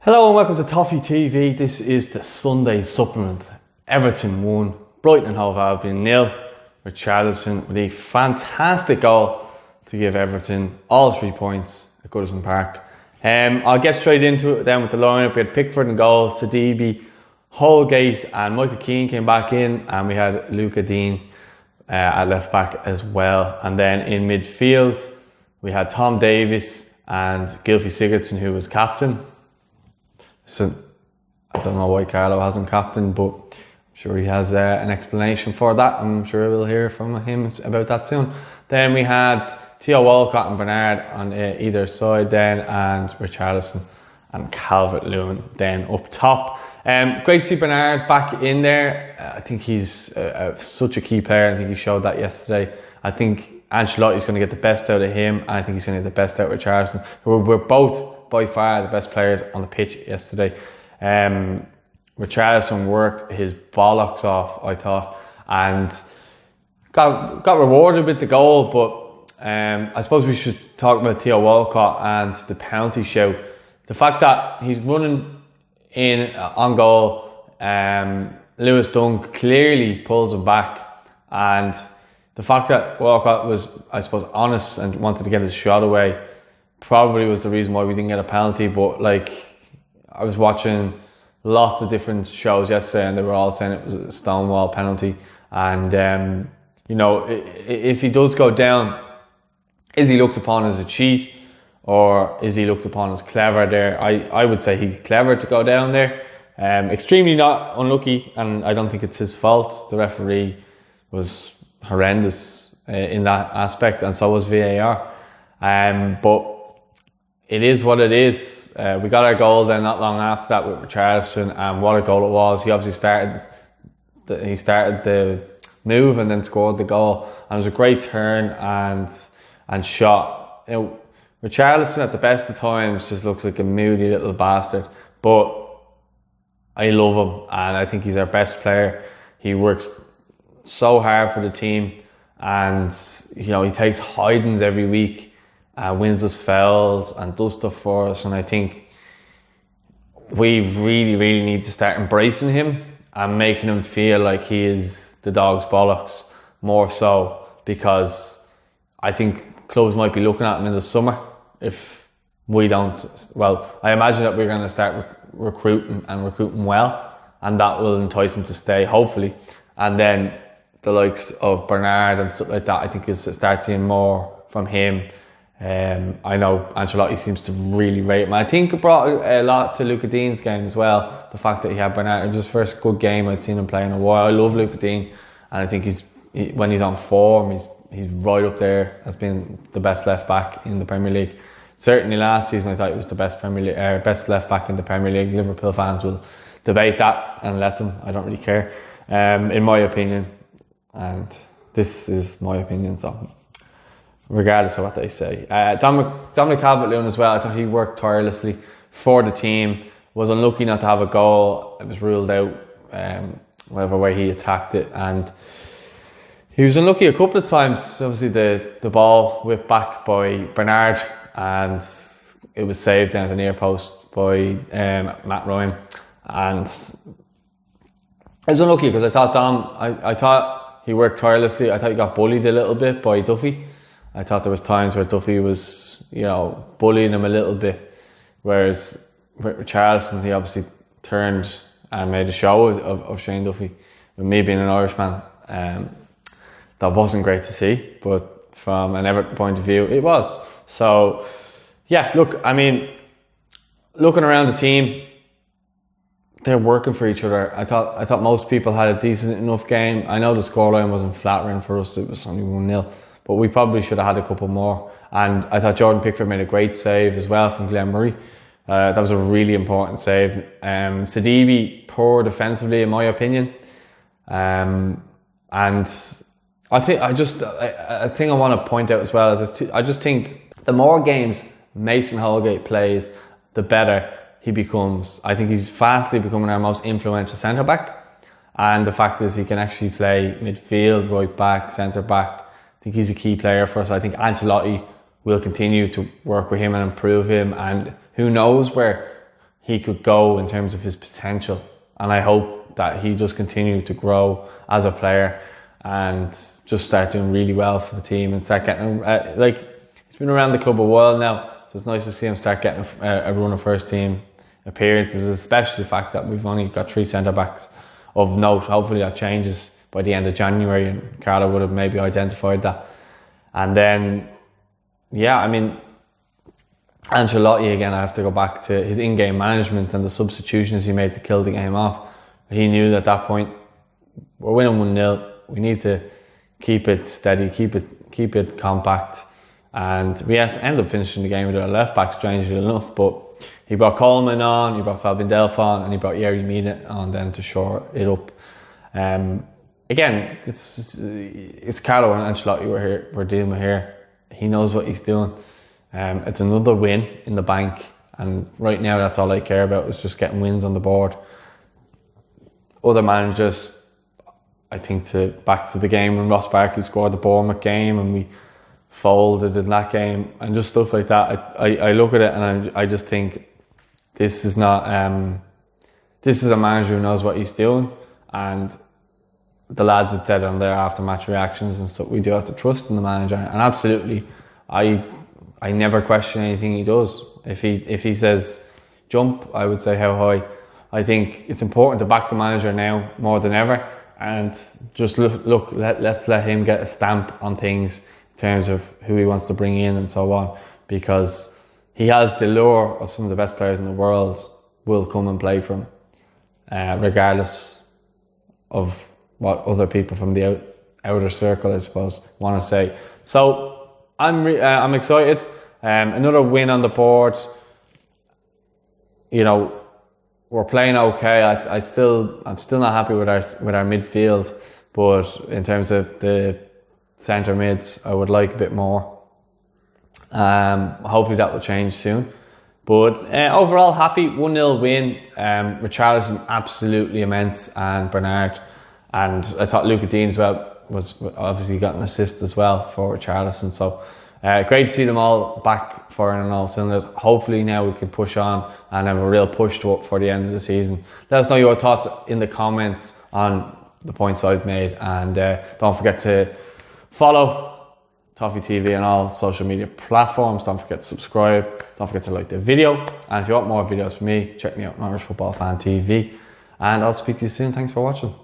Hello and welcome to Toffee TV. This is the Sunday supplement. Everton 1, Brighton and Hove Albion 0. Richarlison with a fantastic goal to give Everton all 3 points at Goodison Park. I'll get straight into it then with the lineup. We had Pickford and goals, Sidibe, Holgate and Michael Keane came back in, and we had Luca Dean at left back as well. And then in midfield we had Tom Davies and Gylfi Sigurdsson, who was captain. So I don't know why Carlo hasn't captain, but I'm sure he has an explanation for that. I'm sure we'll hear from him about that soon. Then we had Theo Walcott and Bernard on either side then, and Richarlison and Calvert-Lewin then up top. Great to see Bernard back in there. I think he's such a key player. I think he showed that yesterday. I think Ancelotti's going to get the best out of him, and I think he's going to get the best out of Richarlison. We're both by far the best players on the pitch yesterday. Richarlison worked his bollocks off, I thought, and got rewarded with the goal. But I suppose we should talk about Theo Walcott and the penalty shout. The fact that he's running in on goal, Lewis Dunk clearly pulls him back, and the fact that Walcott was, I suppose, honest and wanted to get his shot away probably was the reason why we didn't get a penalty. But like, I was watching lots of different shows yesterday and they were all saying it was a stonewall penalty. And you know, if he does go down, is he looked upon as a cheat, or is he looked upon as clever there? I would say he's clever to go down there. Extremely not unlucky, and I don't think it's his fault. The referee was horrendous in that aspect, and so was VAR. But it is what it is. We got our goal then not long after that with Richarlison, and what a goal it was. He obviously started the move and then scored the goal, and it was a great turn and shot. You know, Richarlison at the best of times just looks like a moody little bastard, but I love him and I think he's our best player. He works so hard for the team, and you know, he takes hidings every week. Wins us fouls and does stuff for us, and I think we really need to start embracing him and making him feel like he is the dog's bollocks more so, because I think clubs might be looking at him in the summer if we don't. Well, I imagine that we're going to start recruiting well, and that will entice him to stay, hopefully. And then the likes of Bernard and stuff like that, I think you'll start seeing more from him. I know Ancelotti seems to really rate him. I think it brought a lot to Luca Dean's game as well. The fact that he had Bernard, it was his first good game I'd seen him play in a while. I love Luca Dean, and I think when he's on form, he's right up there as being the best left back in the Premier League. Certainly last season I thought he was the best best left back in the Premier League. Liverpool fans will debate that and let them. I don't really care. In my opinion, and this is my opinion, so regardless of what they say. Dominic Calvert-Lewin as well, I thought he worked tirelessly for the team. Was unlucky not to have a goal. It was ruled out whatever way he attacked it, and he was unlucky a couple of times. Obviously the ball whipped back by Bernard and it was saved down at the near post by Matt Ryan, and I was unlucky because I thought he worked tirelessly. I thought he got bullied a little bit by Toffee. I thought there was times where Toffee was, you know, bullying him a little bit, whereas with Richarlison, he obviously turned and made a show of Shane Duffy. With me being an Irishman, that wasn't great to see, but from an Everton point of view, it was. So, yeah, look, I mean, looking around the team, they're working for each other. I thought most people had a decent enough game. I know the scoreline wasn't flattering for us, it was only 1-0. But we probably should have had a couple more. And I thought Jordan Pickford made a great save as well from Glenn Murray. That was a really important save. Sidibe, poor defensively in my opinion. And I think I want to point out as well is I just think the more games Mason Holgate plays, the better he becomes. I think he's fastly becoming our most influential centre back. And the fact is he can actually play midfield, right back, centre back. I think he's a key player for us. I think Ancelotti will continue to work with him and improve him, and who knows where he could go in terms of his potential. And I hope that he just continue to grow as a player and just start doing really well for the team and start getting, he's been around the club a while now, so it's nice to see him start getting a run of first team appearances, especially the fact that we've only got 3 centre-backs of note. Hopefully that changes by the end of January, and Carlo would have maybe identified that. And then, yeah, I mean, Ancelotti, again, I have to go back to his in-game management and the substitutions he made to kill the game off. He knew that at that point, we're winning 1-0. We need to keep it steady, keep it compact. And we have to end up finishing the game with our left back, strangely enough. But he brought Coleman on, he brought Fabian Delph on, and he brought Yerry Mina on then to shore it up. Again, it's Carlo and Ancelotti we're dealing with here. He knows what he's doing. It's another win in the bank, and right now that's all I care about, is just getting wins on the board. Other managers, I think, back to the game when Ross Barkley scored the Bournemouth game and we folded in that game and just stuff like that. I look at it and I just think this is not this is a manager who knows what he's doing, and the lads had said on their after match reactions and stuff, we do have to trust in the manager. And absolutely, I never question anything he does. If he says jump, I would say how high. I think it's important to back the manager now more than ever, and just let's let him get a stamp on things in terms of who he wants to bring in and so on, because he has the lure of some of the best players in the world will come and play for him, regardless of what other people from the outer circle, I suppose, want to say. So I'm excited. Another win on the board. You know, we're playing okay. I'm still not happy with our midfield, but in terms of the centre mids, I would like a bit more. Hopefully that will change soon. But overall, happy. 1-0 win. Richarlison absolutely immense, and Bernard, and I thought Luca Dean as well was obviously got an assist as well for Richarlison. So great to see them all back firing on all cylinders. Hopefully now we can push on and have a real push for the end of the season. Let us know your thoughts in the comments on the points I've made, and don't forget to follow Toffee TV on all social media platforms. Don't forget to subscribe. Don't forget to like the video, and if you want more videos from me, check me out on Irish Football Fan TV, and I'll speak to you soon. Thanks for watching.